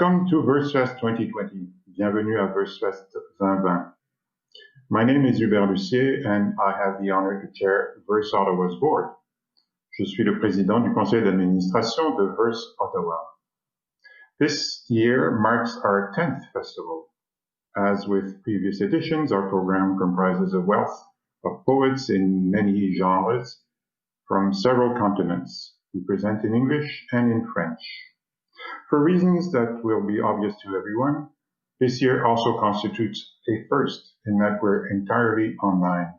Welcome to Versefest 2020. Bienvenue à Versefest 2020. My name is Hubert Lucier and I have the honor to chair Verse Ottawa's board. Je suis le président du conseil d'administration de Verse Ottawa. This year marks our 10th festival. As with previous editions, our program comprises a wealth of poets in many genres from several continents. We present in English and in French. For reasons that will be obvious to everyone, this year also constitutes a first in that we're entirely online.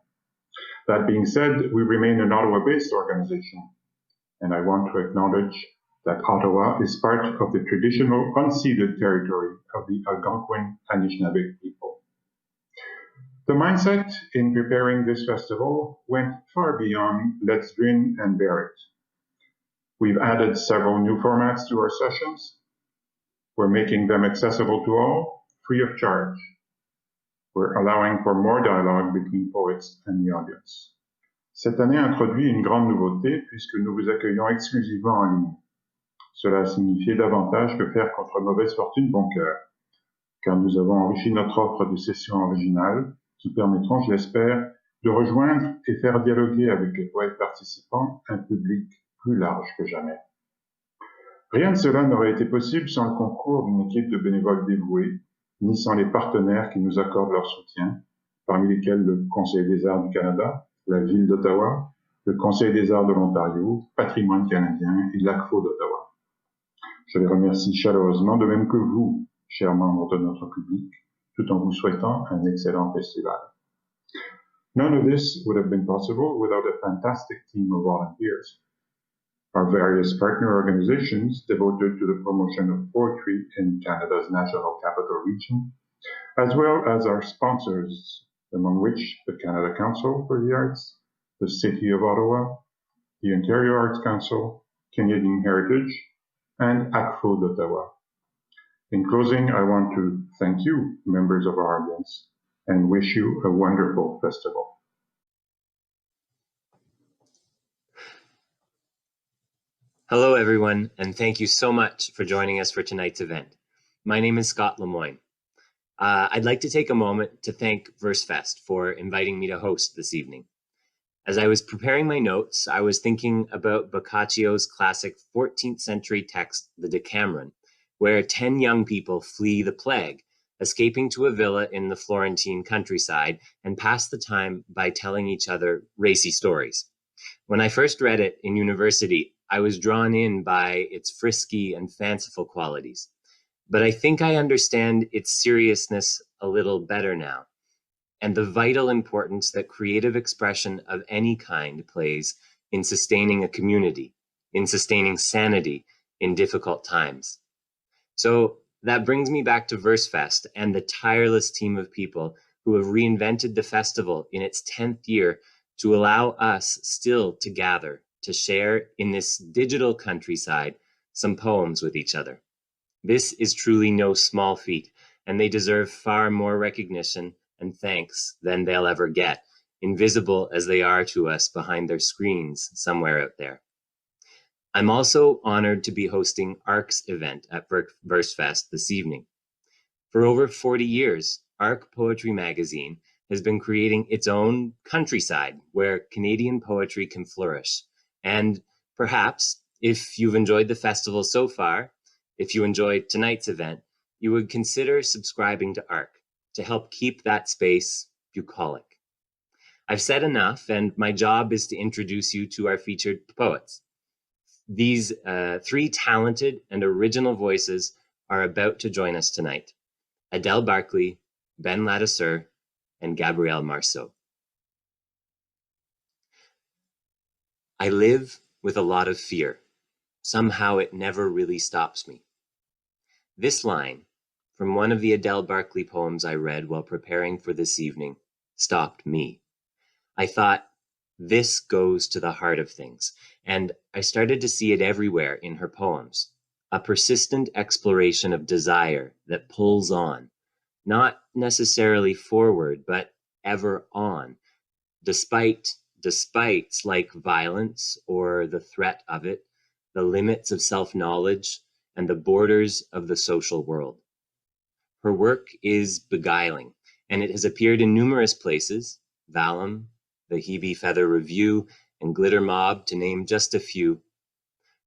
That being said, we remain an Ottawa-based organization, and I want to acknowledge that Ottawa is part of the traditional unceded territory of the Algonquin Anishinaabe people. The mindset in preparing this festival went far beyond let's grin and bear it. We've added several new formats to our sessions. We're making them accessible to all, free of charge. We're allowing for more dialogue between poets and the audience. Cette année introduit une grande nouveauté puisque nous vous accueillons exclusivement en ligne. Cela a signifié davantage que faire contre mauvaise fortune bon cœur, car nous avons enrichi notre offre de sessions originales qui permettront, je l'espère, de rejoindre et faire dialoguer avec les poètes participants un public plus large que jamais. Rien de cela n'aurait été possible sans le concours d'une équipe de bénévoles dévoués, ni sans les partenaires qui nous accordent leur soutien, parmi lesquels le Conseil des arts du Canada, la Ville d'Ottawa, le Conseil des arts de l'Ontario, Patrimoine canadien et l'ACFO d'Ottawa. Je les remercie chaleureusement, de même que vous, chers membres de notre public, tout en vous souhaitant un excellent festival. None of this would have been possible without a fantastic team of volunteers. Our various partner organizations devoted to the promotion of poetry in Canada's National Capital Region, as well as our sponsors, among which the Canada Council for the Arts, the City of Ottawa, the Ontario Arts Council, Canadian Heritage, and ACFO d'Ottawa. In closing, I want to thank you, members of our audience, and wish you a wonderful festival. Hello, everyone, and thank you so much for joining us for tonight's event. My name is Scott Lemoyne. I'd like to take a moment to thank Versefest for inviting me to host this evening. As I was preparing my notes, I was thinking about Boccaccio's classic 14th century text, The Decameron, where 10 young people flee the plague, escaping to a villa in the Florentine countryside and pass the time by telling each other racy stories. When I first read it in university, I was drawn in by its frisky and fanciful qualities, but I think I understand its seriousness a little better now, and the vital importance that creative expression of any kind plays in sustaining a community, in sustaining sanity in difficult times. So that brings me back to Versefest and the tireless team of people who have reinvented the festival in its 10th year to allow us still to gather, to share in this digital countryside some poems with each other. This is truly no small feat, and they deserve far more recognition and thanks than they'll ever get, invisible as they are to us behind their screens somewhere out there. I'm also honored to be hosting ARC's event at Versefest this evening. For over 40 years, ARC Poetry Magazine has been creating its own countryside where Canadian poetry can flourish. And perhaps, if you've enjoyed the festival so far, if you enjoyed tonight's event, you would consider subscribing to ARC to help keep that space bucolic. I've said enough, and my job is to introduce you to our featured poets. These 3 talented and original voices are about to join us tonight: Adèle Barclay, Ben Ladouceur, and Gabrielle Marceau. I live with a lot of fear. Somehow it never really stops me. This line, from one of the Adèle Barclay poems I read while preparing for this evening, stopped me. I thought, this goes to the heart of things, and I started to see it everywhere in her poems. A persistent exploration of desire that pulls on, not necessarily forward, but ever on, despite like violence or the threat of it, the limits of self-knowledge, and the borders of the social world. Her work is beguiling, and it has appeared in numerous places, Vallum, the Hebe Feather Review, and Glitter Mob, to name just a few.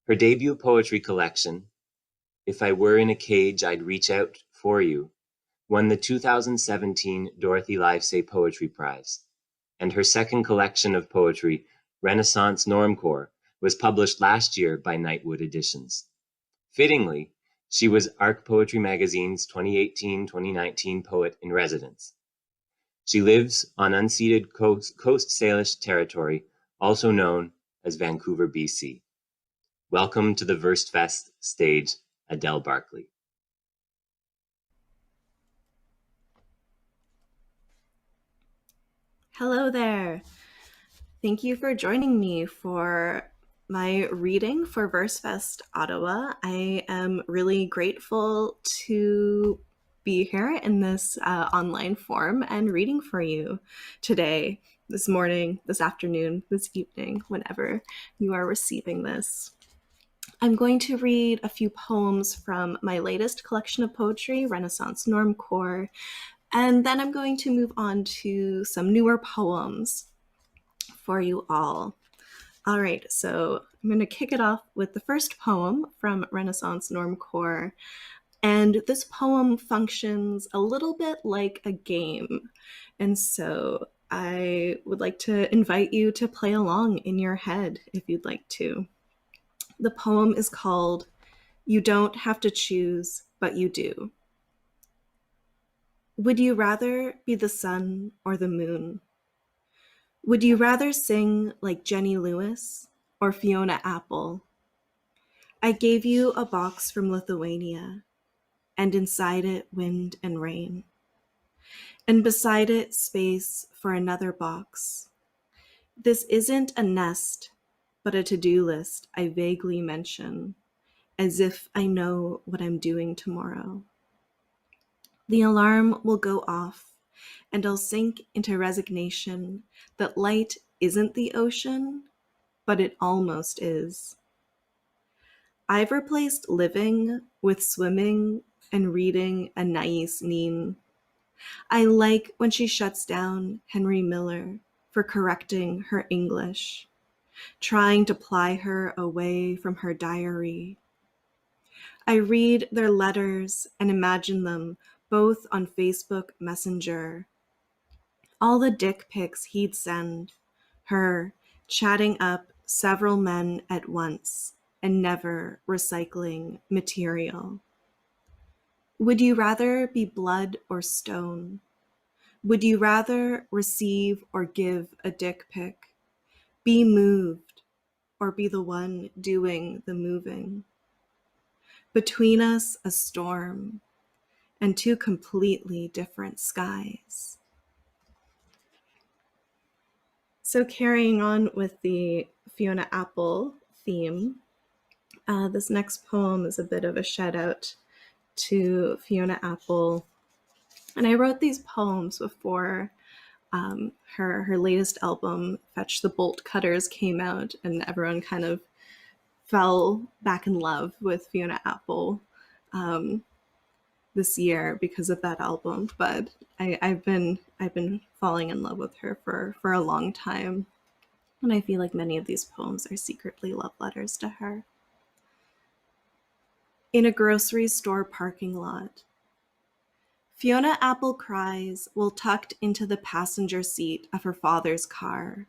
Her debut poetry collection, If I Were in a Cage, I'd Reach Out for You, won the 2017 Dorothy Livesay Poetry Prize, and her second collection of poetry, Renaissance Normcore, was published last year by Nightwood Editions. Fittingly, she was Arc Poetry Magazine's 2018-2019 Poet in Residence. She lives on unceded Coast Salish territory, also known as Vancouver, BC. Welcome to the Versefest stage, Adèle Barclay. Hello there. Thank you for joining me for my reading for Versefest Ottawa. I am really grateful to be here in this online form and reading for you today, this morning, this afternoon, this evening, whenever you are receiving this. I'm going to read a few poems from my latest collection of poetry, Renaissance Normcore, and then I'm going to move on to some newer poems for you all. All right, so I'm going to kick it off with the first poem from Renaissance Normcore. And this poem functions a little bit like a game. And so I would like to invite you to play along in your head if you'd like to. The poem is called You Don't Have to Choose, But You Do. Would you rather be the sun or the moon? Would you rather sing like Jenny Lewis or Fiona Apple? I gave you a box from Lithuania, and inside it wind and rain, and beside it space for another box. This isn't a nest, but a to-do list I vaguely mention, as if I know what I'm doing tomorrow. The alarm will go off, and I'll sink into resignation that light isn't the ocean, but it almost is. I've replaced living with swimming and reading Anais Nin. I like when she shuts down Henry Miller for correcting her English, trying to ply her away from her diary. I read their letters and imagine them both on Facebook Messenger. All the dick pics he'd send, her chatting up several men at once and never recycling material. Would you rather be blood or stone? Would you rather receive or give a dick pic? Be moved or be the one doing the moving? Between us, a storm and two completely different skies. So carrying on with the Fiona Apple theme, this next poem is a bit of a shout out to Fiona Apple. And I wrote these poems before her latest album, Fetch the Bolt Cutters, came out, and everyone kind of fell back in love with Fiona Apple this year because of that album. But I've been falling in love with her for a long time, and I feel like many of these poems are secretly love letters to her. In a grocery store parking lot, Fiona Apple cries while tucked into the passenger seat of her father's car,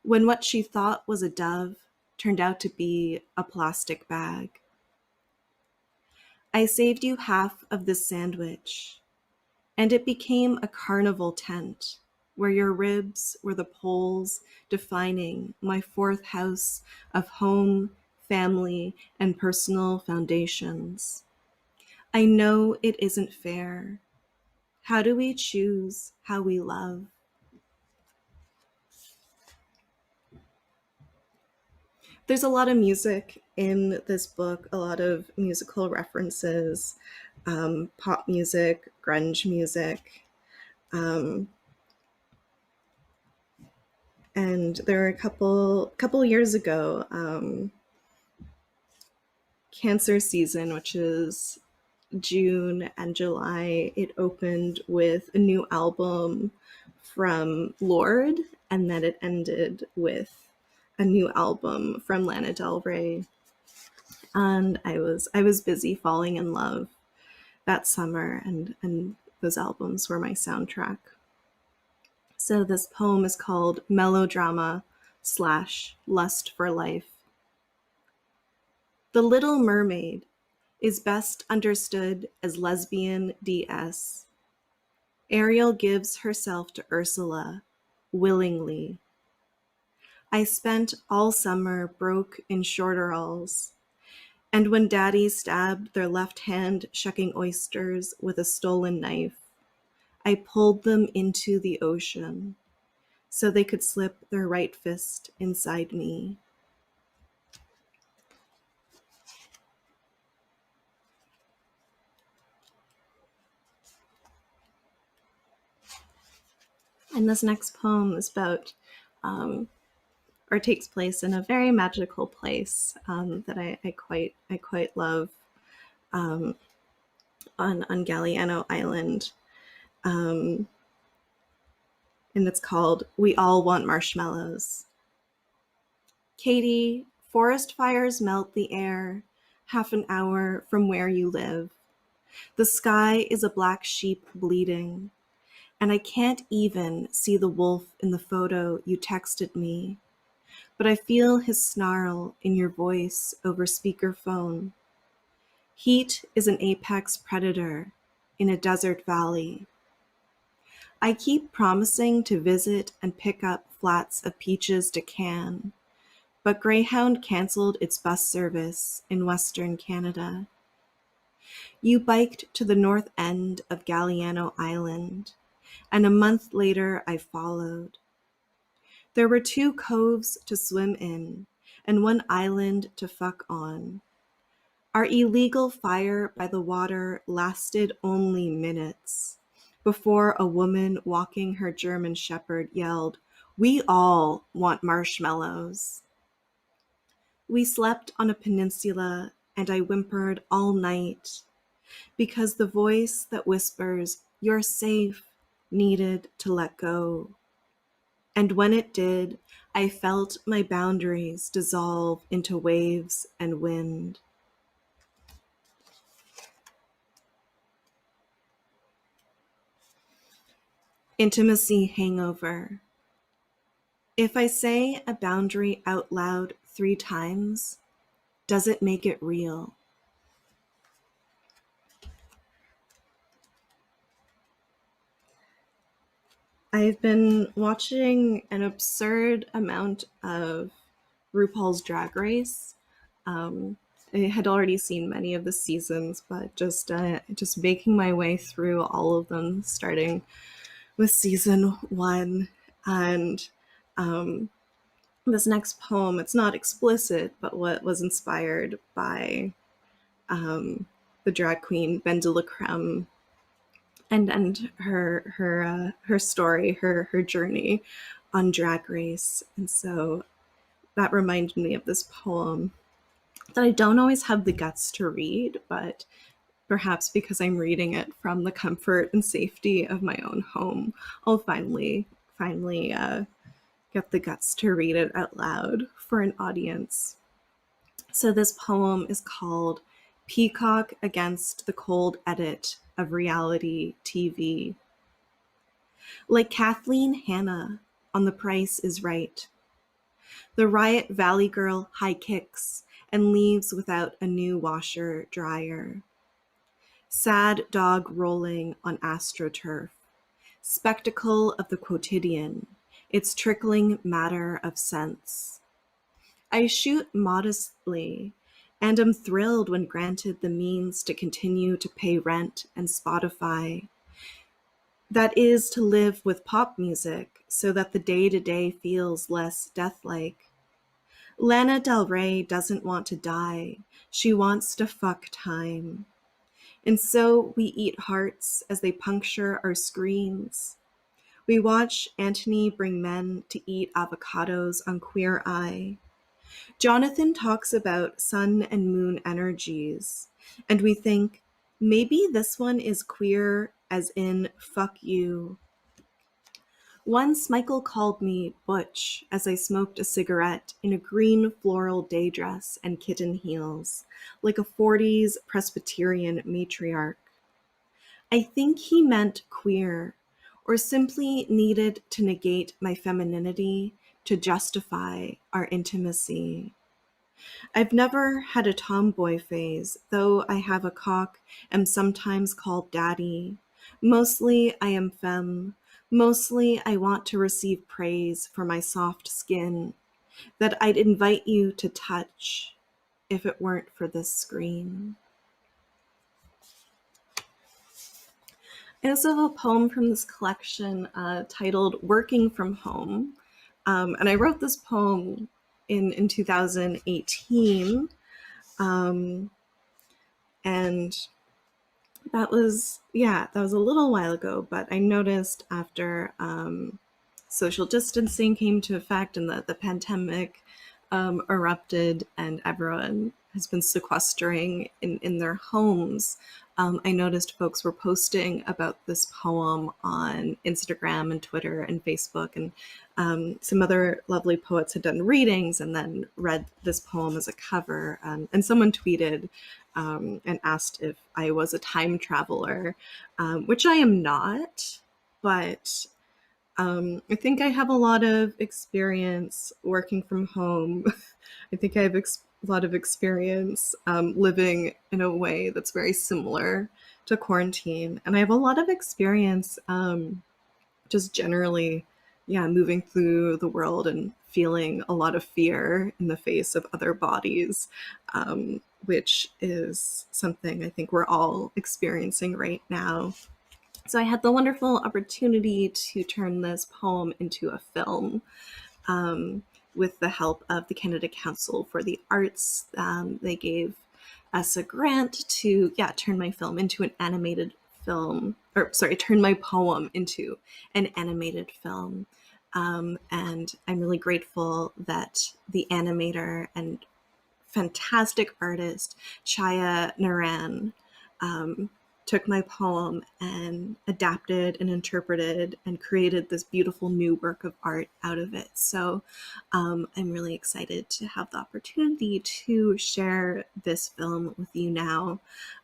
when what she thought was a dove turned out to be a plastic bag. I saved you half of this sandwich, and it became a carnival tent where your ribs were the poles defining my fourth house of home, family, and personal foundations. I know it isn't fair. How do we choose how we love? There's a lot of music in this book, a lot of musical references, pop music, grunge music. And there were a couple years ago, Cancer season, which is June and July, it opened with a new album from Lorde, and then it ended with a new album from Lana Del Rey. And I was busy falling in love that summer, and those albums were my soundtrack. So this poem is called Melodrama / Lust for Life. The Little Mermaid is best understood as lesbian DS. Ariel gives herself to Ursula willingly. I spent all summer broke in shorteralls, and when daddy stabbed their left hand shucking oysters with a stolen knife, I pulled them into the ocean so they could slip their right fist inside me. And this next poem is about, or takes place in a very magical place that I quite love on Galliano Island. And it's called We All Want Marshmallows. Katie, forest fires melt the air half an hour from where you live. The sky is a black sheep bleeding, and I can't even see the wolf in the photo you texted me, but I feel his snarl in your voice over speakerphone. Heat is an apex predator in a desert valley. I keep promising to visit and pick up flats of peaches to can, but Greyhound canceled its bus service in Western Canada. You biked to the north end of Galliano Island, and a month later I followed. There were 2 coves to swim in and 1 island to fuck on. Our illegal fire by the water lasted only minutes before a woman walking her German Shepherd yelled, "We all want marshmallows." We slept on a peninsula, and I whimpered all night because the voice that whispers, "You're safe," needed to let go. And when it did, I felt my boundaries dissolve into waves and wind. Intimacy hangover. If I say a boundary out loud 3 times, does it make it real? I've been watching an absurd amount of RuPaul's Drag Race. I had already seen many of the seasons, but just making my way through all of them, starting with season 1. And this next poem, it's not explicit, but what was inspired by the drag queen Ben de la Creme and her story, her journey on Drag Race. And so that reminded me of this poem that I don't always have the guts to read, but perhaps because I'm reading it from the comfort and safety of my own home, I'll finally get the guts to read it out loud for an audience. So this poem is called Peacock Against the Cold Edit of Reality TV. Like Kathleen Hanna on The Price is Right, the Riot Valley girl high kicks and leaves without a new washer dryer. Sad dog rolling on AstroTurf, spectacle of the quotidian, its trickling matter of sense. I shoot modestly and am thrilled when granted the means to continue to pay rent and Spotify. That is to live with pop music so that the day-to-day feels less death-like. Lana Del Rey doesn't want to die. She wants to fuck time. And so we eat hearts as they puncture our screens. We watch Antony bring men to eat avocados on Queer Eye. Jonathan talks about sun and moon energies, and we think, maybe this one is queer, as in, fuck you. Once Michael called me butch as I smoked a cigarette in a green floral day dress and kitten heels, like a 40s Presbyterian matriarch. I think he meant queer, or simply needed to negate my femininity to justify our intimacy. I've never had a tomboy phase, though I have a cock, am sometimes called daddy. Mostly I am femme. Mostly I want to receive praise for my soft skin that I'd invite you to touch if it weren't for this screen. I also have a poem from this collection titled Working from Home. And I wrote this poem in 2018. And that was a little while ago, but I noticed after social distancing came to effect and the pandemic erupted and everyone has been sequestering in their homes, I noticed folks were posting about this poem on Instagram and Twitter and Facebook, and some other lovely poets had done readings and then read this poem as a cover. And someone tweeted and asked if I was a time traveler, which I am not, but I think I have a lot of experience working from home. I think I have a lot of experience living in a way that's very similar to quarantine. And I have a lot of experience just generally, moving through the world and feeling a lot of fear in the face of other bodies, which is something I think we're all experiencing right now. So I had the wonderful opportunity to turn this poem into a film with the help of the Canada Council for the Arts. They gave us a grant to turn my film into an animated film, turn my poem into an animated film. And I'm really grateful that the animator and fantastic artist, Chaya Naran, took my poem and adapted and interpreted and created this beautiful new work of art out of it. So I'm really excited to have the opportunity to share this film with you now.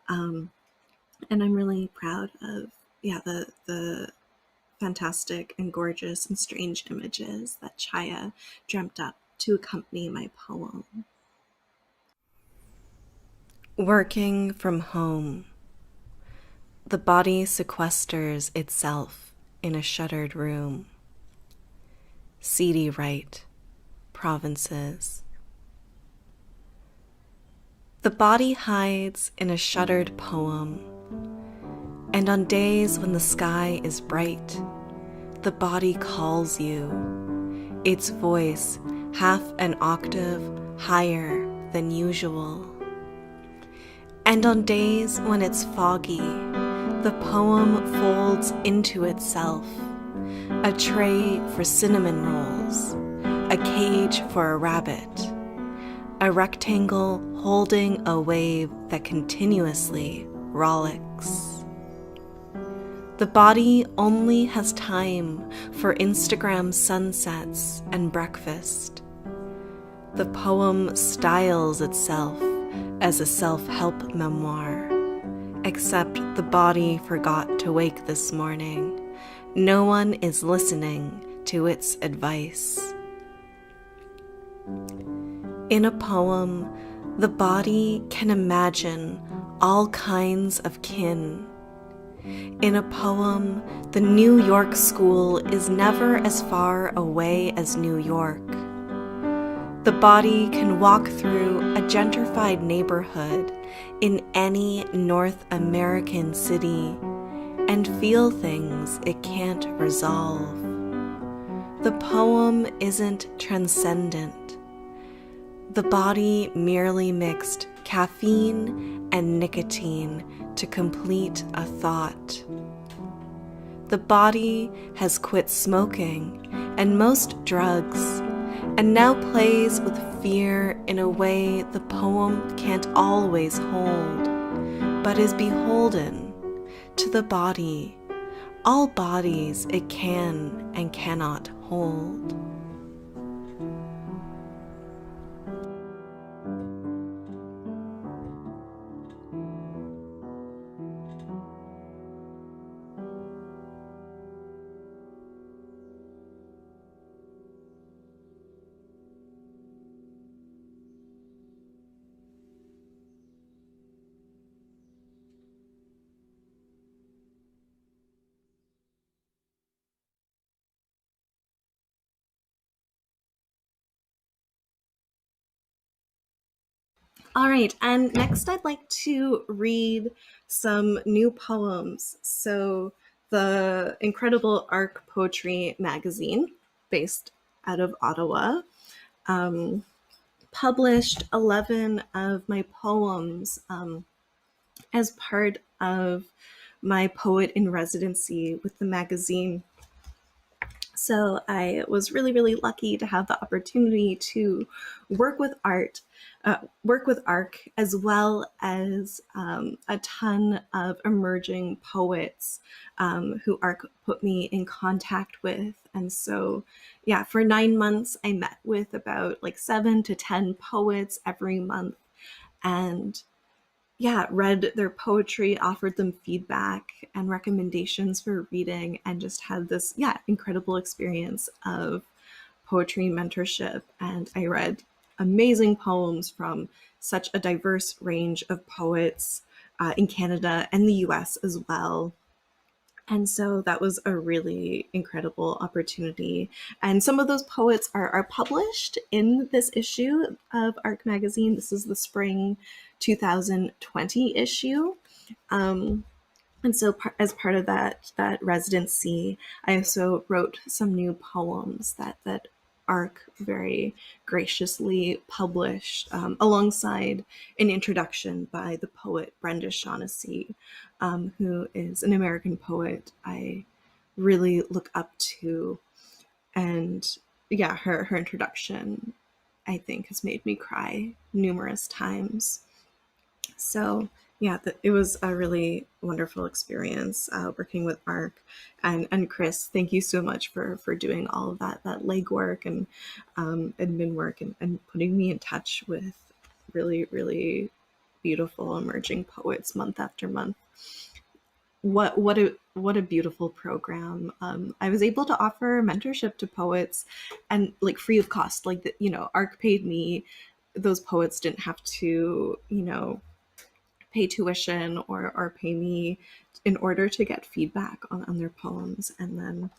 And I'm really proud of the fantastic and gorgeous and strange images that Chaya dreamt up to accompany my poem. Working from home. The body sequesters itself in a shuttered room. CD Wright, Provinces. The body hides in a shuttered poem, and on days when the sky is bright, the body calls you, its voice half an octave higher than usual. And on days when it's foggy, the poem folds into itself, a tray for cinnamon rolls, a cage for a rabbit, a rectangle holding a wave that continuously rollicks. The body only has time for Instagram sunsets and breakfast. The poem styles itself as a self-help memoir, except the body forgot to wake this morning. No one is listening to its advice. In a poem, the body can imagine all kinds of kin. In a poem, the New York school is never as far away as New York. The body can walk through a gentrified neighborhood in any North American city and feel things it can't resolve. The poem isn't transcendent. The body merely mixed caffeine and nicotine to complete a thought. The body has quit smoking and most drugs and now plays with fear in a way the poem can't always hold, but is beholden to the body, all bodies it can and cannot hold. All right, and next I'd like to read some new poems. So the incredible Arc Poetry magazine, based out of Ottawa, published 11 of my poems as part of my poet in residency with the magazine. So I was really, really lucky to have the opportunity to work with ARC, as well as a ton of emerging poets who ARC put me in contact with. And so, yeah, for 9 months, I met with about like 7 to 10 poets every month, and read their poetry, offered them feedback and recommendations for reading, and just had this, incredible experience of poetry mentorship. And I read amazing poems from such a diverse range of poets in Canada and the US as well. And so that was a really incredible opportunity. And some of those poets are published in this issue of ARC Magazine. This is the spring 2020 issue. And so as part of that residency, I also wrote some new poems that ARC very graciously published alongside an introduction by the poet Brenda Shaughnessy, who is an American poet I really look up to. And her introduction, I think, has made me cry numerous times. So it was a really wonderful experience working with ARC. And Chris, thank you so much for doing all of that legwork and admin work and putting me in touch with really, really beautiful emerging poets month after month. What a beautiful program. I was able to offer mentorship to poets and like free of cost. Like, ARC paid me. Those poets didn't have to, pay tuition or pay me in order to get feedback on their poems. And then,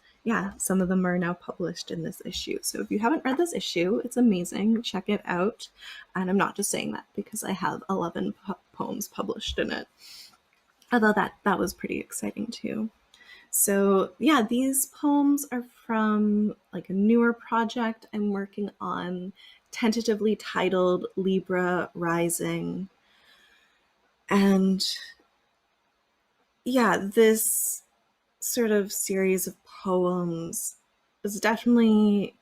some of them are now published in this issue. So if you haven't read this issue, it's amazing. Check it out. And I'm not just saying that because I have 11 poems published in it. Although that was pretty exciting too. So these poems are from like a newer project I'm working on, tentatively titled Libra Rising. And this sort of series of poems is definitely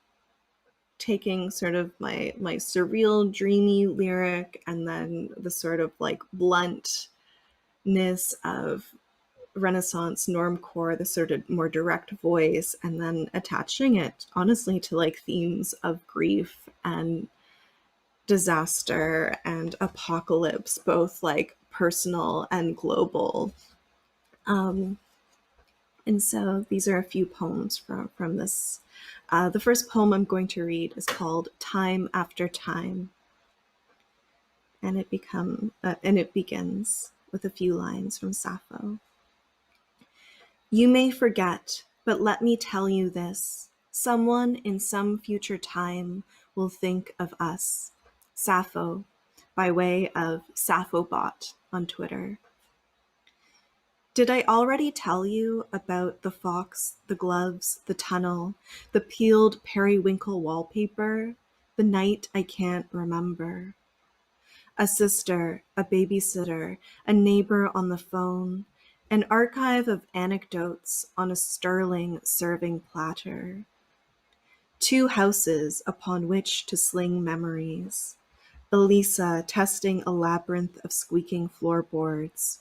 taking sort of my surreal, dreamy lyric and then the sort of like bluntness of Renaissance normcore, the sort of more direct voice, and then attaching it honestly to like themes of grief and disaster and apocalypse, both like personal and global. And so these are a few poems from this. The first poem I'm going to read is called Time After Time. And it begins with a few lines from Sappho. You may forget, but let me tell you this. Someone in some future time will think of us. Sappho, by way of SapphoBot on Twitter. Did I already tell you about the fox, the gloves, the tunnel, the peeled periwinkle wallpaper, the night I can't remember? A sister, a babysitter, a neighbor on the phone, an archive of anecdotes on a sterling serving platter. 2 houses upon which to sling memories. Elisa testing a labyrinth of squeaking floorboards.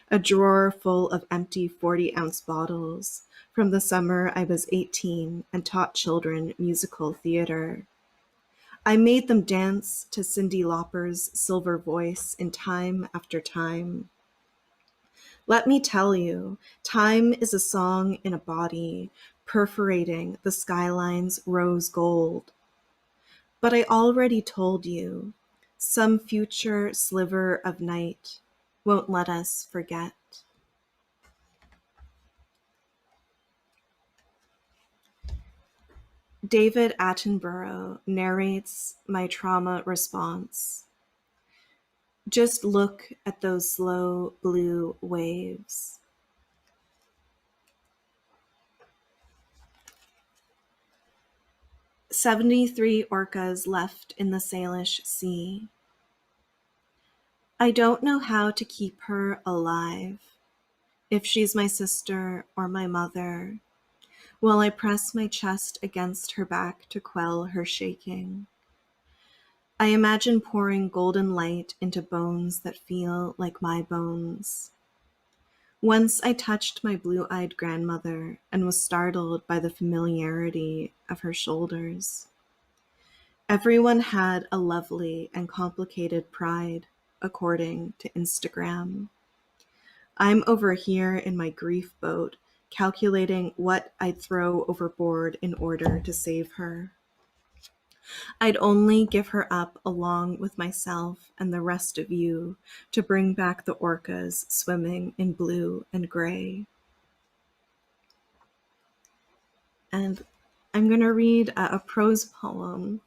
A drawer full of empty 40-ounce bottles from the summer I was 18 and taught children musical theater. I made them dance to Cyndi Lauper's silver voice in Time After Time. Let me tell you, time is a song in a body, perforating the skyline's rose gold. But I already told you, some future sliver of night won't let us forget. David Attenborough narrates my trauma response. Just look at those slow blue waves. "73 orcas left in the Salish Sea. I don't know how to keep her alive, if she's my sister or my mother, while I press my chest against her back to quell her shaking. I imagine pouring golden light into bones that feel like my bones. Once I touched my blue-eyed grandmother and was startled by the familiarity of her shoulders. Everyone had a lovely and complicated pride, according to Instagram. I'm over here in my grief boat, calculating what I'd throw overboard in order to save her. I'd only give her up along with myself and the rest of you to bring back the orcas swimming in blue and gray." And I'm going to read a prose poem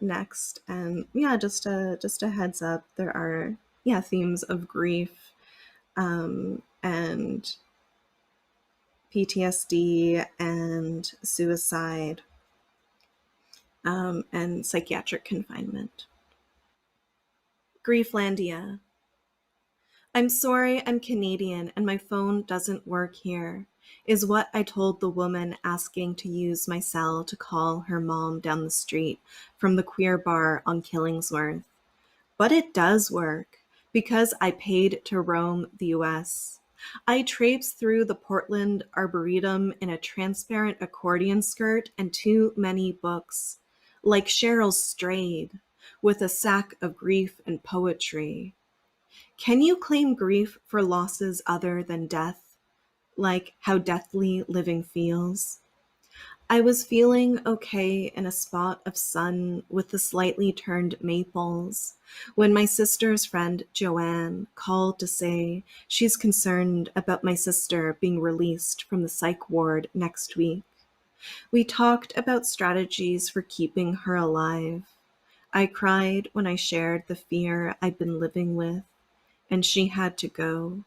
next. And yeah, just a heads up, there are themes of grief and PTSD and suicide and psychiatric confinement. Grieflandia. I'm sorry I'm Canadian and my phone doesn't work here, is what I told the woman asking to use my cell to call her mom down the street from the queer bar on Killingsworth. But it does work, because I paid to roam the US. I traipsed through the Portland Arboretum in a transparent accordion skirt and too many books, like Cheryl Strayed, with a sack of grief and poetry. Can you claim grief for losses other than death, like how deathly living feels? I was feeling okay in a spot of sun with the slightly turned maples when my sister's friend Joanne called to say she's concerned about my sister being released from the psych ward next week. We talked about strategies for keeping her alive. I cried when I shared the fear I'd been living with, and she had to go.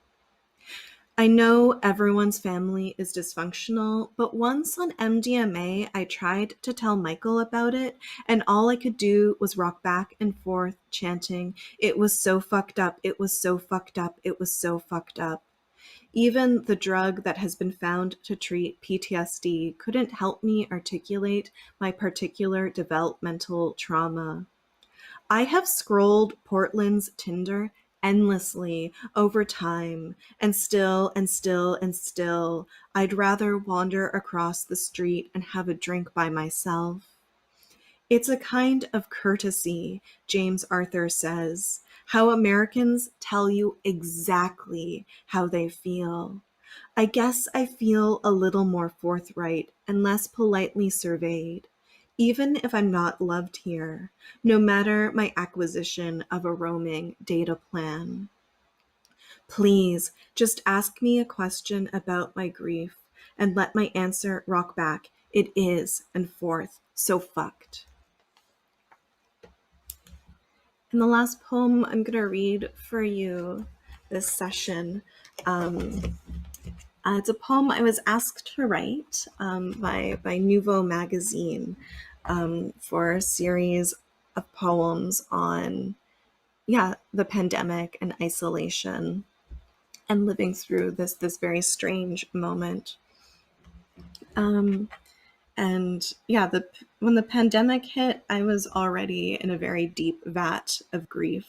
I know everyone's family is dysfunctional, but once on MDMA, I tried to tell Michael about it, and all I could do was rock back and forth, chanting, "It was so fucked up, it was so fucked up, it was so fucked up." Even the drug that has been found to treat PTSD couldn't help me articulate my particular developmental trauma. I have scrolled Portland's Tinder endlessly over time, and still, I'd rather wander across the street and have a drink by myself. It's a kind of courtesy, James Arthur says, how Americans tell you exactly how they feel. I guess I feel a little more forthright and less politely surveyed, even if I'm not loved here, no matter my acquisition of a roaming data plan. Please, just ask me a question about my grief and let my answer rock back. It is, and forth, so fucked. And the last poem I'm going to read for you this session, it's a poem I was asked to write by Nouveau Magazine for a series of poems on, the pandemic and isolation and living through this very strange moment. And yeah, when the pandemic hit, I was already in a very deep vat of grief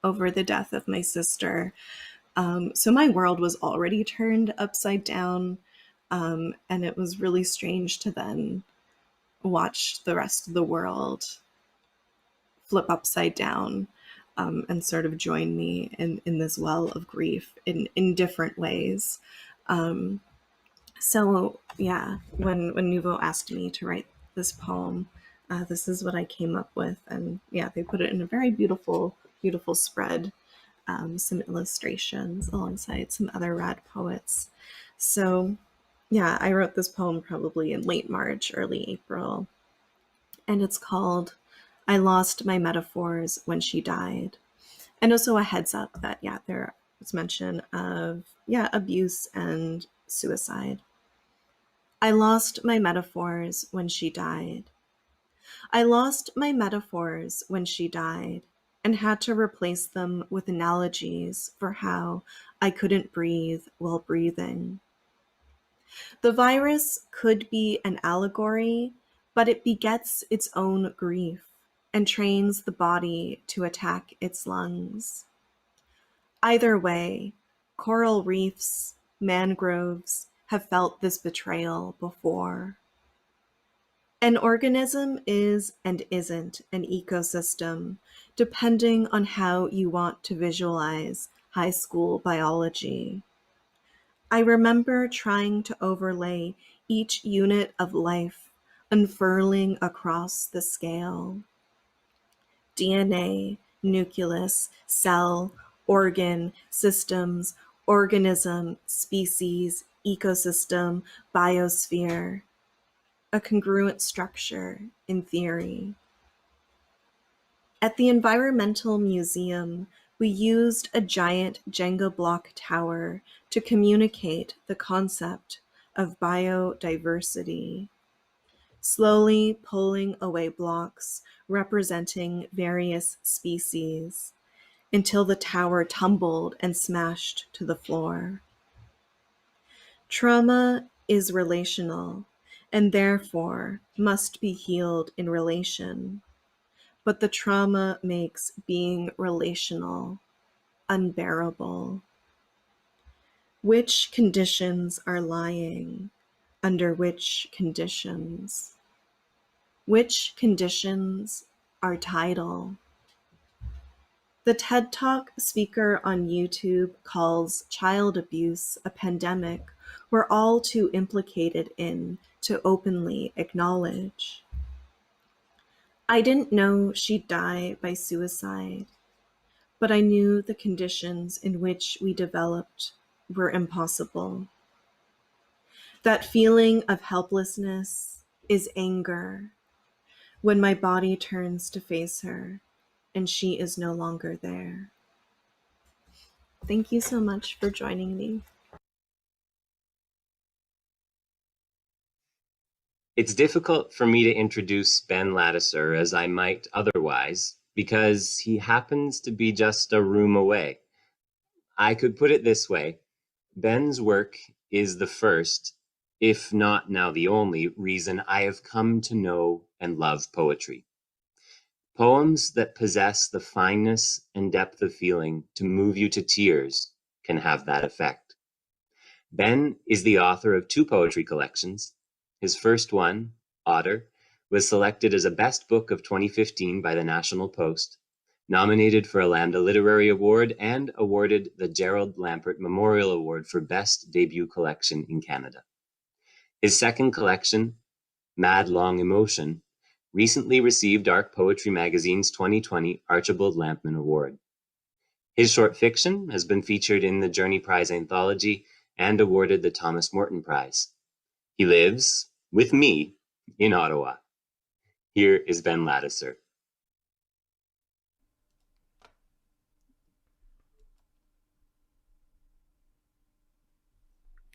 over the death of my sister. So my world was already turned upside down, and it was really strange to then watch the rest of the world flip upside down, and sort of join me in this well of grief in different ways. So yeah, when Nouveau asked me to write this poem, this is what I came up with, and yeah, they put it in a very beautiful spread, some illustrations alongside some other rad poets. So yeah, I wrote this poem probably in late March, early April, and it's called "I Lost My Metaphors When She Died." And also a heads up that yeah, there was mention of abuse and suicide. I lost my metaphors when she died. I lost my metaphors when she died and had to replace them with analogies for how I couldn't breathe while breathing. The virus could be an allegory, but it begets its own grief and trains the body to attack its lungs. Either way, coral reefs, mangroves have felt this betrayal before. An organism is and isn't an ecosystem, depending on how you want to visualize high school biology. I remember trying to overlay each unit of life unfurling across the scale. DNA, nucleus, cell, organ, systems, organism, species, ecosystem, biosphere. A congruent structure, in theory. At the Environmental Museum, we used a giant Jenga block tower to communicate the concept of biodiversity, slowly pulling away blocks representing various species until the tower tumbled and smashed to the floor. Trauma is relational and therefore must be healed in relation, but the trauma makes being relational unbearable. Which conditions are lying under which conditions? Which conditions are tidal? The TED Talk speaker on YouTube calls child abuse a pandemic we're all too implicated in to openly acknowledge. I didn't know she'd die by suicide, but I knew the conditions in which we developed were impossible. That feeling of helplessness is anger when my body turns to face her and she is no longer there. Thank you so much for joining me. It's difficult for me to introduce Ben Ladouceur as I might otherwise, because he happens to be just a room away. I could put it this way: Ben's work is the first, if not now the only, reason I have come to know and love poetry. Poems that possess the fineness and depth of feeling to move you to tears can have that effect. Ben is the author of 2 poetry collections. His first one, Otter, was selected as a Best Book of 2015 by the National Post, nominated for a Lambda Literary Award, and awarded the Gerald Lampert Memorial Award for Best Debut Collection in Canada. His second collection, Mad Long Emotion, recently received Arc Poetry Magazine's 2020 Archibald Lampman Award. His short fiction has been featured in the Journey Prize anthology and awarded the Thomas Morton Prize. He lives, with me, in Ottawa. Here is Ben Ladouceur.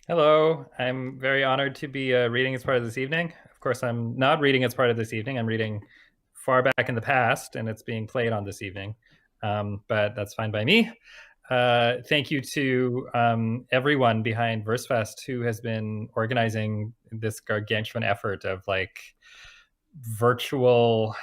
Hello, I'm very honored to be reading as part of this evening. Of course, I'm not reading as part of this evening. I'm reading far back in the past, and it's being played on this evening, but that's fine by me. Thank you to everyone behind Versefest who has been organizing this gargantuan effort of like virtual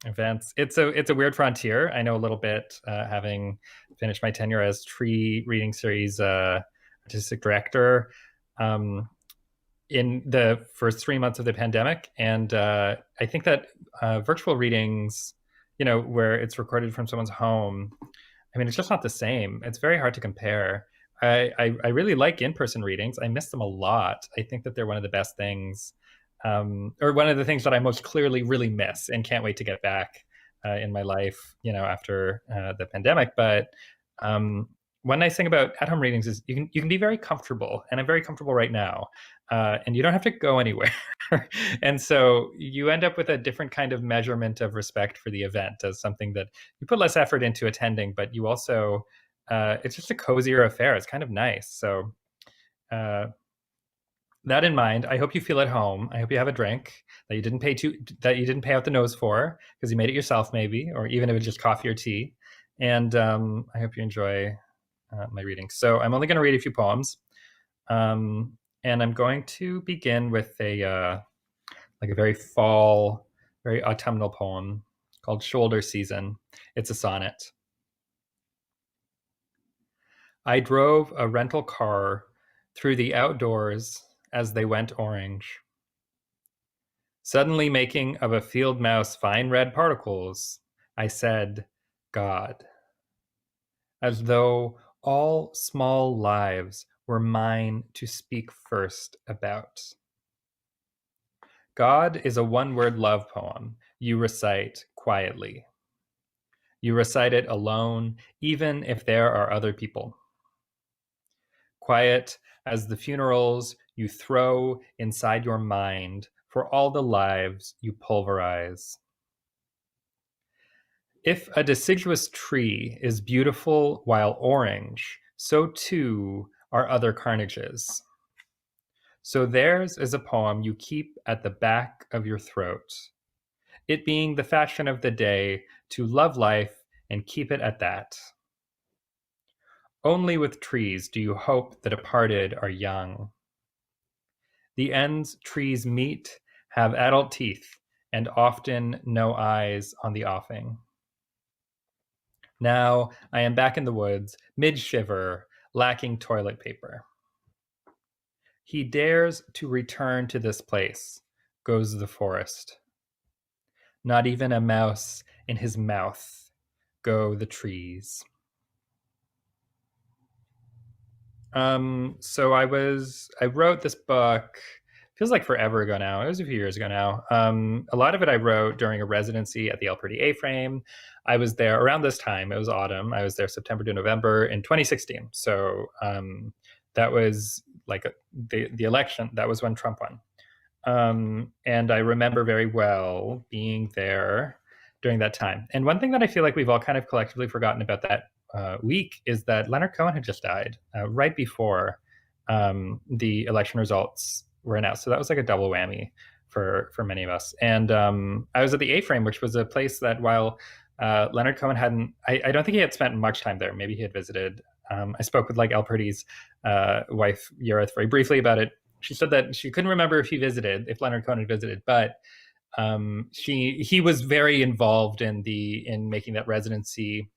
events. It's a weird frontier. I know a little bit, having finished my tenure as Tree Reading Series artistic director in the first 3 months of the pandemic. And I think that virtual readings, where it's recorded from someone's home, I mean, it's just not the same. It's very hard to compare. I really like in-person readings. I miss them a lot. I think that they're one of the best things, or one of the things that I most clearly really miss and can't wait to get back in my life, after the pandemic. But one nice thing about at-home readings is you can be very comfortable, and I'm very comfortable right now, and you don't have to go anywhere. And so you end up with a different kind of measurement of respect for the event as something that you put less effort into attending, but you also, it's just a cozier affair. It's kind of nice. So that in mind, I hope you feel at home. I hope you have a drink that you didn't pay out the nose for because you made it yourself, maybe, or even if it's just coffee or tea. And I hope you enjoy my reading. So I'm only going to read a few poems. And I'm going to begin with a very fall, very autumnal poem called Shoulder Season. It's a sonnet. I drove a rental car through the outdoors as they went orange, suddenly making of a field mouse fine red particles. I said, God, as though all small lives were mine to speak first about. God is a one-word love poem you recite quietly. You recite it alone, even if there are other people. Quiet as the funerals you throw inside your mind for all the lives you pulverize. If a deciduous tree is beautiful while orange, so too are other carnages. So theirs is a poem you keep at the back of your throat, it being the fashion of the day to love life and keep it at that. Only with trees do you hope the departed are young. The ends trees meet have adult teeth and often no eyes on the offing. Now I am back in the woods, mid-shiver, lacking toilet paper. He dares to return to this place, goes the forest. Not even a mouse in his mouth, go the trees. So I wrote this book, feels like forever ago now. It was a few years ago now. A lot of it I wrote during a residency at the Alberti A-Frame. I was there around this time. It was autumn. I was there September to November in 2016. So that was like the election. That was when Trump won. And I remember very well being there during that time. And one thing that I feel like we've all kind of collectively forgotten about that week is that Leonard Cohen had just died right before the election results were announced. So that was like a double whammy for many of us. And I was at the A-Frame, which was a place that while Leonard Cohen hadn't, I don't think he had spent much time there. Maybe he had visited. I spoke with like Alberti's wife, Yerith, very briefly about it. She said that she couldn't remember if Leonard Cohen had visited, but he was very involved in making that residency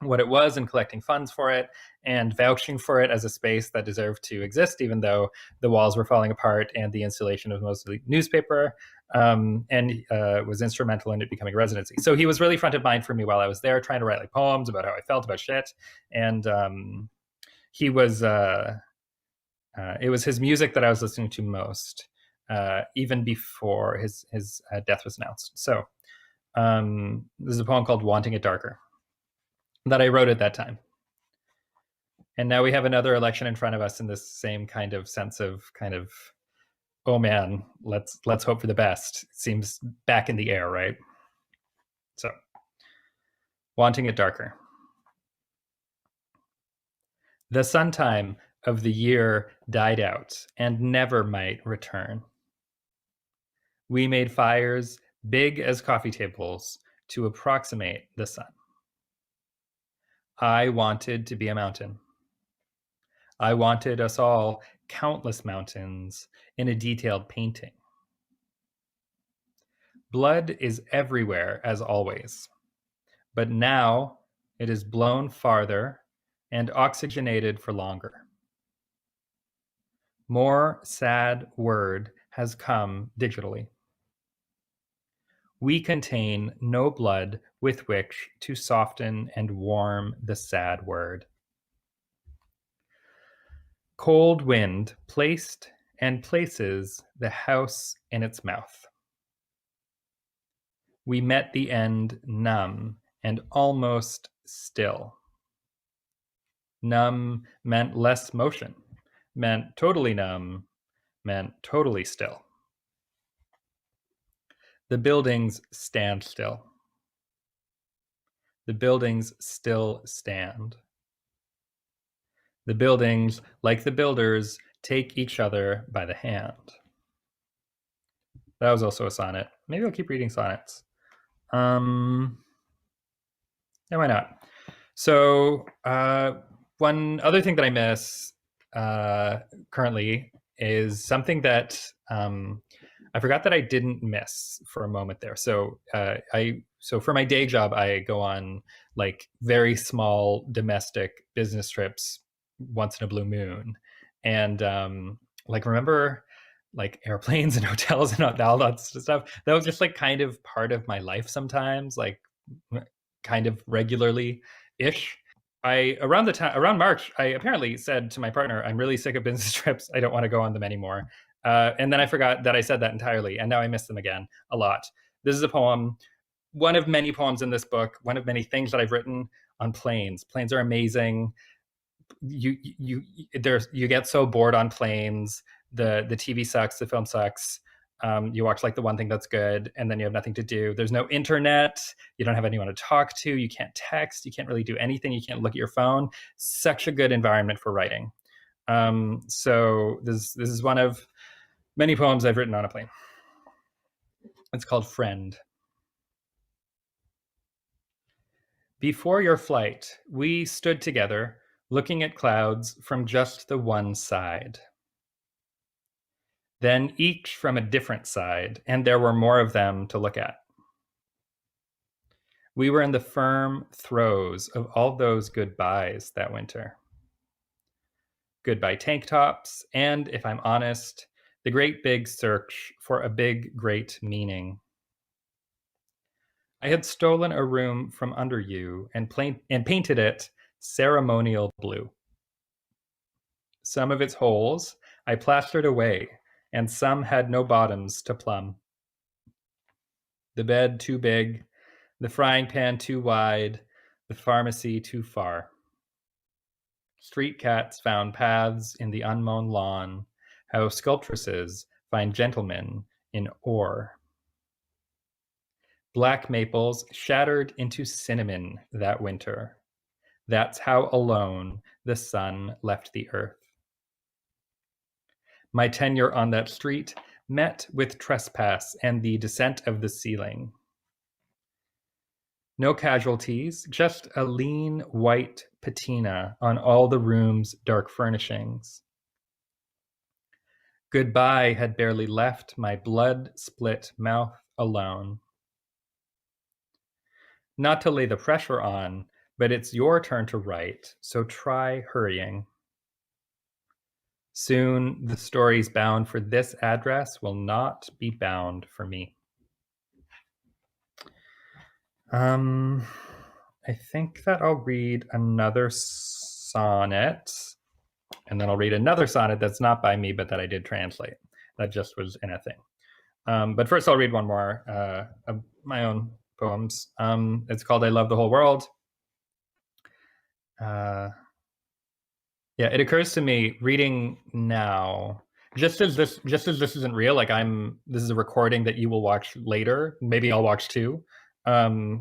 what it was and collecting funds for it and vouching for it as a space that deserved to exist, even though the walls were falling apart and the installation was mostly newspaper, and was instrumental in it becoming a residency. So he was really front of mind for me while I was there, trying to write like poems about how I felt about shit. And he was, it was his music that I was listening to most, even before his death was announced. So this is a poem called Wanting It Darker that I wrote at that time. And now we have another election in front of us in this same kind of sense of oh man, let's hope for the best. It seems back in the air, right? So, Wanting It Darker. The sun-time of the year died out and never might return. We made fires big as coffee tables to approximate the sun. I wanted to be a mountain. I wanted us all countless mountains in a detailed painting. Blood is everywhere as always, but now it is blown farther and oxygenated for longer. More sad word has come digitally. We contain no blood with which to soften and warm the sad word. Cold wind placed and places the house in its mouth. We met the end numb and almost still. Numb meant less motion, meant totally numb, meant totally still. The buildings stand still. The buildings still stand. The buildings, like the builders, take each other by the hand. That was also a sonnet. Maybe I'll keep reading sonnets. Yeah, why not? So one other thing that I miss currently is something that I forgot that I didn't miss for a moment there. So so for my day job, I go on like very small domestic business trips once in a blue moon. And like remember like airplanes and hotels and all that stuff. That was just like kind of part of my life sometimes, like kind of regularly ish. Around March, I apparently said to my partner, I'm really sick of business trips. I don't want to go on them anymore. And then I forgot that I said that entirely. And now I miss them again a lot. This is a poem, one of many poems in this book, one of many things that I've written on planes. Planes are amazing. You get so bored on planes. The TV sucks, the film sucks. You watch like the one thing that's good, and then you have nothing to do. There's no internet. You don't have anyone to talk to. You can't text. You can't really do anything. You can't look at your phone. Such a good environment for writing. So this is one of many poems I've written on a plane. It's called Friend. Before your flight, we stood together, looking at clouds from just the one side. Then each from a different side, and there were more of them to look at. We were in the firm throes of all those goodbyes that winter. Goodbye tank tops, and if I'm honest, the great big search for a big, great meaning. I had stolen a room from under you and painted it ceremonial blue. Some of its holes I plastered away, and some had no bottoms to plumb. The bed too big, the frying pan too wide, the pharmacy too far. Street cats found paths in the unmown lawn, how sculptresses find gentlemen in ore. Black maples shattered into cinnamon that winter. That's how alone the sun left the earth. My tenure on that street met with trespass and the descent of the ceiling. No casualties, just a lean white patina on all the room's dark furnishings. Goodbye had barely left my blood-split mouth alone. Not to lay the pressure on, but it's your turn to write, so try hurrying. Soon, the stories bound for this address will not be bound for me. I think that I'll read another sonnet, and then I'll read another sonnet that's not by me, but that I did translate. That just was in a thing. But first I'll read one more of my own poems. It's called I Love the Whole World. Yeah, it occurs to me reading now, just as this isn't real, like this is a recording that you will watch later. Maybe I'll watch too. And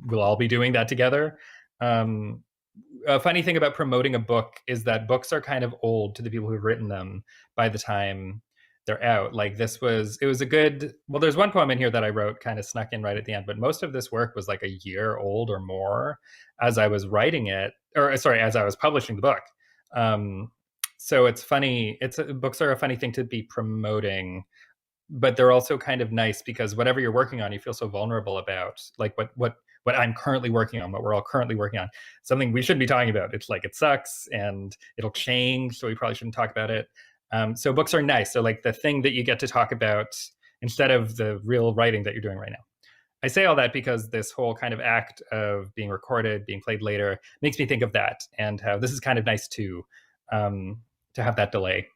we'll all be doing that together. A funny thing about promoting a book is that books are kind of old to the people who've written them by the time they're out. Like it was a good, well, there's one poem in here that I wrote kind of snuck in right at the end, but most of this work was like a year old or more as I was writing it, or sorry, as I was publishing the book. So it's funny, books are a funny thing to be promoting, but they're also kind of nice because whatever you're working on, you feel so vulnerable about, like what I'm currently working on, what we're all currently working on, something we shouldn't be talking about. It's like, it sucks and it'll change, so we probably shouldn't talk about it. So books are nice. They're like the thing that you get to talk about instead of the real writing that you're doing right now. I say all that because this whole kind of act of being recorded, being played later, makes me think of that, and how this is kind of nice too, to have that delay.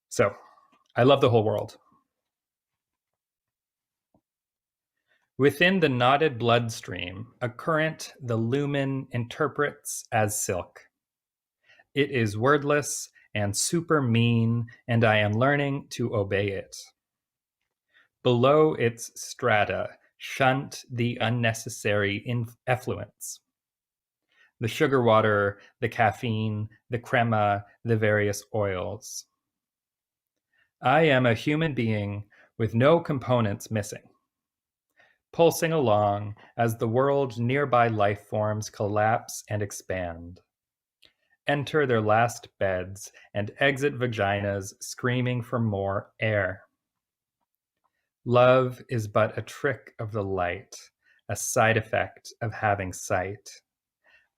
So I love the whole world. Within the knotted bloodstream, a current the lumen interprets as silk. It is wordless and super mean, and I am learning to obey it. Below its strata, shunt the unnecessary effluence. The sugar water, the caffeine, the crema, the various oils. I am a human being with no components missing, pulsing along as the world's nearby life forms collapse and expand, enter their last beds, and exit vaginas screaming for more air. Love is but a trick of the light, a side effect of having sight.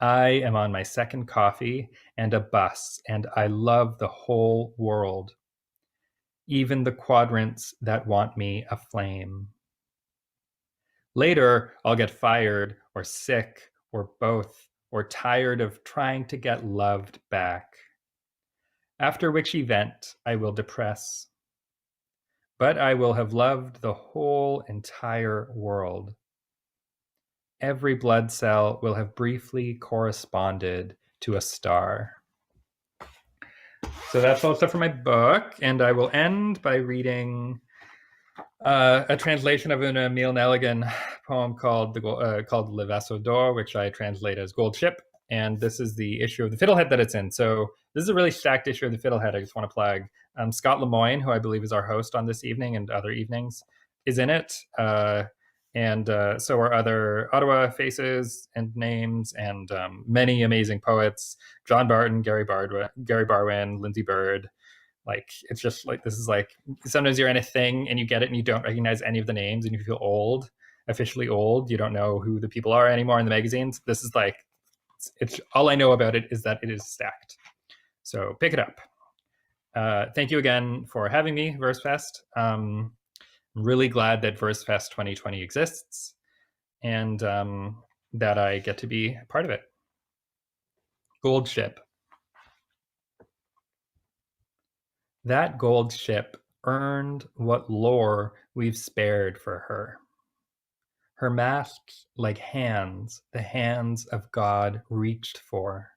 I am on my second coffee and a bus, and I love the whole world, even the quadrants that want me aflame. Later, I'll get fired or sick or both, or tired of trying to get loved back. After which event, I will depress. But I will have loved the whole entire world. Every blood cell will have briefly corresponded to a star. So that's all stuff for my book, and I will end by reading a translation of an Emile Nelligan poem called Le Vaisseau d'Or, which I translate as Gold Ship. And this is the issue of the Fiddlehead that it's in. So this is a really stacked issue of the Fiddlehead. I just want to plug Scott Lemoyne, who I believe is our host on this evening and other evenings, is in it. And so are other Ottawa faces and names, and many amazing poets: John Barton, Gary Barwin, Lindsay Bird. Like, it's just like, this is like, sometimes you're in a thing and you get it and you don't recognize any of the names and you feel old, officially old. You don't know who the people are anymore in the magazines. This is like, it's all I know about it is that it is stacked. So pick it up. Thank you again for having me, Versefest. I'm really glad that Versefest 2020 exists, and that I get to be part of it. Gold Ship. That gold ship earned what lore we've spared for her. Her masks like hands the hands of God reached for,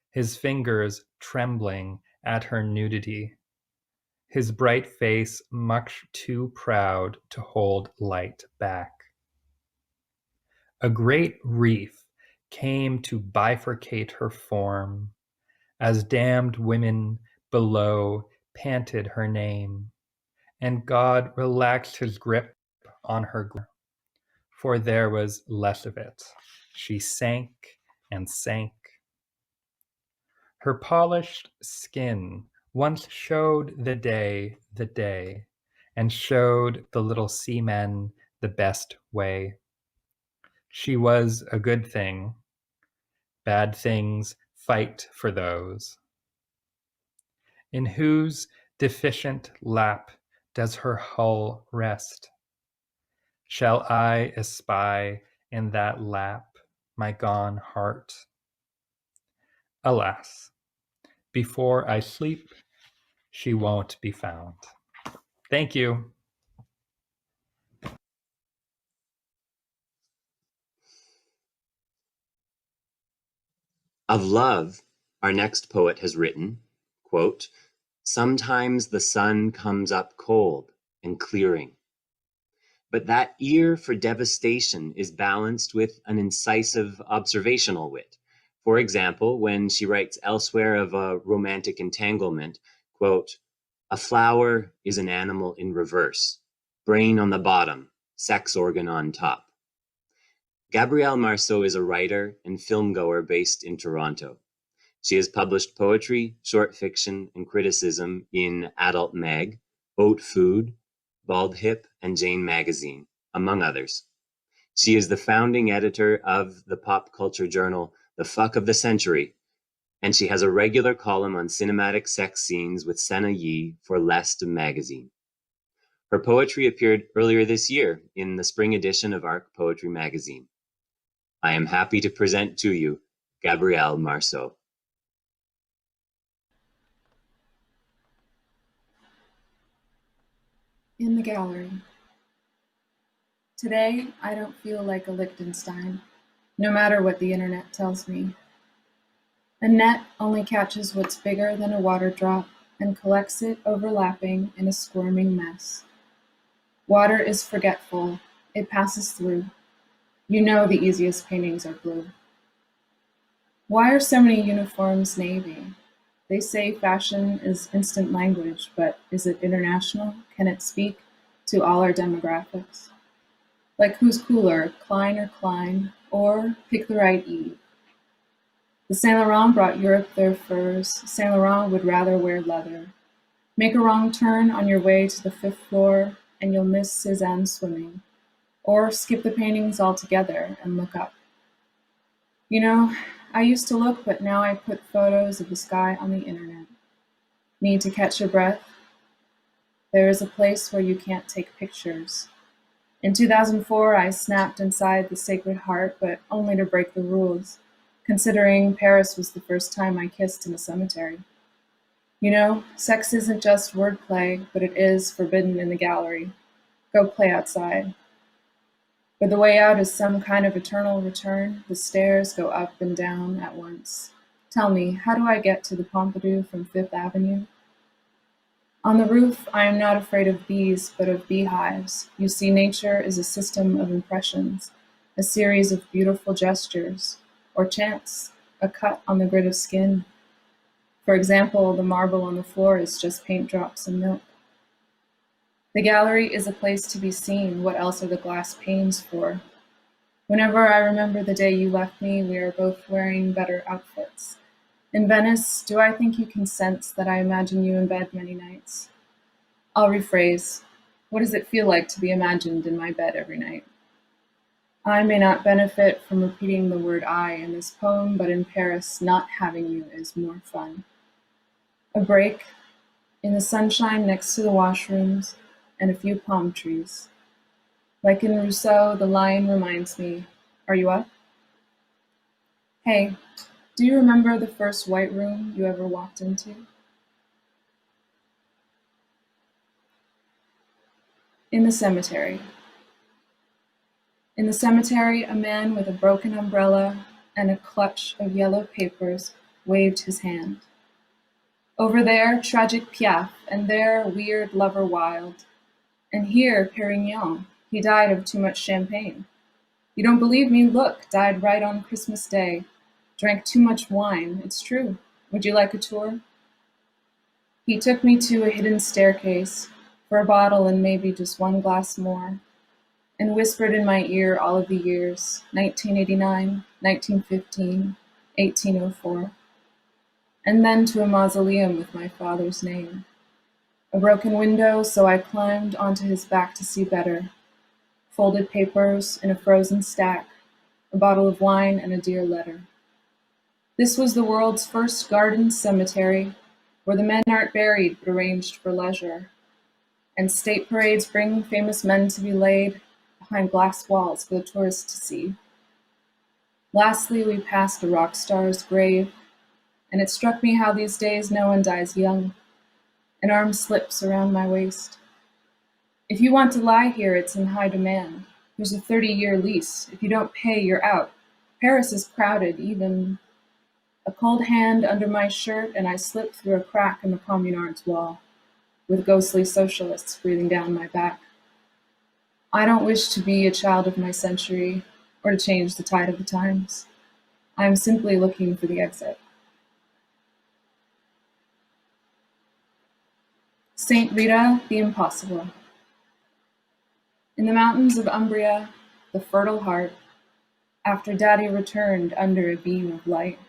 his fingers trembling at her nudity, his bright face much too proud to hold light back. A great reef came to bifurcate her form, as damned women below panted her name, and God relaxed his grip on her, for there was less of it. She sank and sank. Her polished skin once showed the day, and showed the little seamen the best way. She was a good thing. Bad things fight for those. In whose deficient lap does her hull rest? Shall I espy in that lap my gone heart? Alas, before I sleep, she won't be found. Thank you. Of love, our next poet has written, quote, "Sometimes the sun comes up cold and clearing, but that ear for devastation is balanced with an incisive observational wit. For example, when she writes elsewhere of a romantic entanglement, quote, A flower is an animal in reverse, brain on the bottom, sex organ on top. Gabrielle Marceau is a writer and filmgoer based in Toronto. She has published poetry, short fiction, and criticism in Adult Mag, Oat Food, Bald Hip, and Jane Magazine, among others. She is the founding editor of the pop culture journal The Fuck of the Century, and she has a regular column on cinematic sex scenes with Senna Yi for L'Est magazine. Her poetry appeared earlier this year in the spring edition of Arc Poetry magazine. I am happy to present to you Gabrielle Marceau. In the gallery. Today, I don't feel like a Liechtenstein, no matter what the internet tells me. A net only catches what's bigger than a water drop and collects it overlapping in a squirming mess. Water is forgetful. It passes through. You know the easiest paintings are blue. Why are so many uniforms navy? They say fashion is instant language, but is it international? Can it speak to all our demographics? Like who's cooler, Klein or Klein, or pick the right Eve? The Saint Laurent brought Europe their furs. Saint Laurent would rather wear leather. Make a wrong turn on your way to the 5th floor and you'll miss Cézanne swimming. Or skip the paintings altogether and look up. You know, I used to look, but now I put photos of the sky on the internet. Need to catch your breath? There is a place where you can't take pictures. In 2004, I snapped inside the Sacred Heart, but only to break the rules, considering Paris was the first time I kissed in a cemetery. You know, sex isn't just wordplay, but it is forbidden in the gallery. Go play outside. But the way out is some kind of eternal return. The stairs go up and down at once. Tell me, how do I get to the Pompidou from 5th Avenue? On the roof, I am not afraid of bees, but of beehives. You see, nature is a system of impressions, a series of beautiful gestures, or chance, a cut on the grid of skin. For example, the marble on the floor is just paint drops and milk. The gallery is a place to be seen. What else are the glass panes for? Whenever I remember the day you left me, we are both wearing better outfits. In Venice, do I think you can sense that I imagine you in bed many nights? I'll rephrase. What does it feel like to be imagined in my bed every night? I may not benefit from repeating the word I in this poem, but in Paris, not having you is more fun. A break, in the sunshine next to the washrooms, and a few palm trees. Like in Rousseau, the line reminds me, are you up? Hey, do you remember the first white room you ever walked into? In the cemetery. In the cemetery, a man with a broken umbrella and a clutch of yellow papers waved his hand. Over there, tragic Piaf, and there, weird lover wild. And here, Perignon, he died of too much champagne. You don't believe me? Look, died right on Christmas Day. Drank too much wine, it's true. Would you like a tour? He took me to a hidden staircase for a bottle and maybe just one glass more, and whispered in my ear all of the years, 1989, 1915, 1804, and then to a mausoleum with my father's name. A broken window, so I climbed onto his back to see better. Folded papers in a frozen stack, a bottle of wine and a dear letter. This was the world's first garden cemetery, where the men aren't buried but arranged for leisure. And state parades bring famous men to be laid behind glass walls for the tourists to see. Lastly, we passed a rock star's grave, and it struck me how these days no one dies young. An arm slips around my waist. If you want to lie here, it's in high demand. There's a 30-year lease. If you don't pay, you're out. Paris is crowded, even. A cold hand under my shirt, and I slipped through a crack in the communard's wall, with ghostly socialists breathing down my back. I don't wish to be a child of my century, or to change the tide of the times. I am simply looking for the exit. Saint Rita the Impossible. In the mountains of Umbria, the fertile heart, after Daddy returned under a beam of light,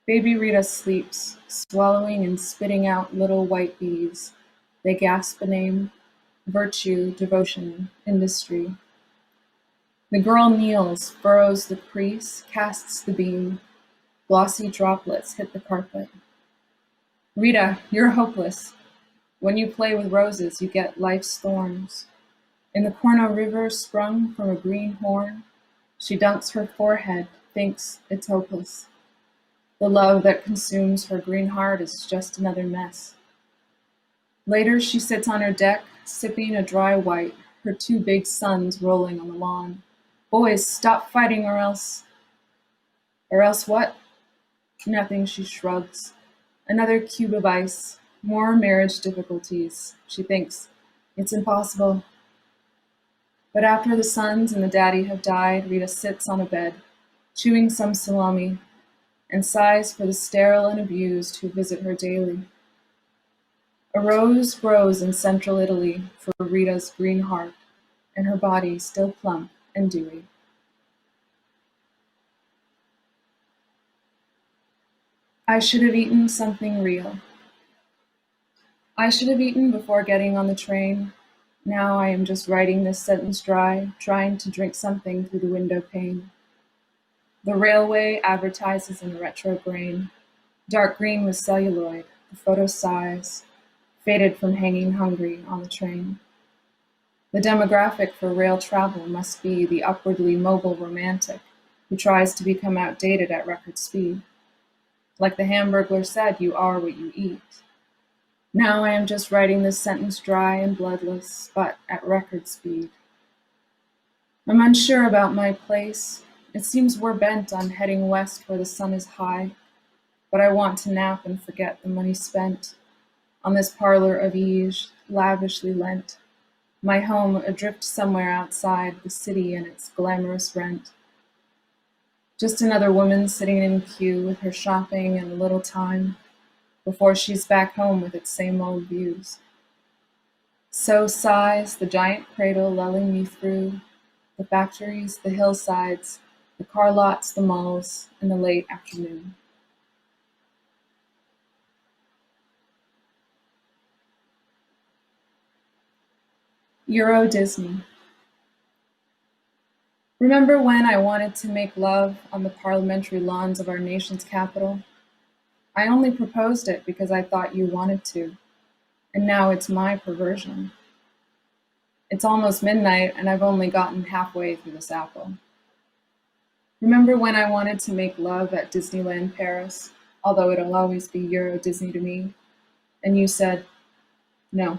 baby Rita sleeps, swallowing and spitting out little white bees. They gasp a name: virtue, devotion, industry. The girl kneels, furrows the crease, casts the beam. Glossy droplets hit the carpet. Rita, you're hopeless. When you play with roses, you get life's thorns. In the Corno River, sprung from a green horn, she dunks her forehead, thinks it's hopeless. The love that consumes her green heart is just another mess. Later, she sits on her deck, sipping a dry white, her two big sons rolling on the lawn. Boys, stop fighting or else... Or else what? Nothing, she shrugs. Another cube of ice, more marriage difficulties. She thinks, it's impossible. But after the sons and the daddy have died, Rita sits on a bed, chewing some salami, and sighs for the sterile and abused who visit her daily. A rose grows in central Italy for Rita's green heart, and her body still plump and dewy. I should have eaten something real. I should have eaten before getting on the train. Now I am just writing this sentence dry, trying to drink something through the window pane. The railway advertises in a retro grain, dark green with celluloid, the photo size, faded from hanging hungry on the train. The demographic for rail travel must be the upwardly mobile romantic who tries to become outdated at record speed. Like the Hamburglar said, you are what you eat. Now I am just writing this sentence dry and bloodless, but at record speed. I'm unsure about my place. It seems we're bent on heading west where the sun is high, but I want to nap and forget the money spent on this parlor of ease, lavishly lent. My home adrift somewhere outside the city and its glamorous rent. Just another woman sitting in queue with her shopping and a little time before she's back home with its same old views. So sighs the giant cradle lulling me through the factories, the hillsides, the car lots, the malls, and the late afternoon. Euro Disney. Remember when I wanted to make love on the parliamentary lawns of our nation's capital? I only proposed it because I thought you wanted to, and now it's my perversion. It's almost midnight and I've only gotten halfway through this apple. Remember when I wanted to make love at Disneyland Paris, although it'll always be Euro Disney to me, and you said, no.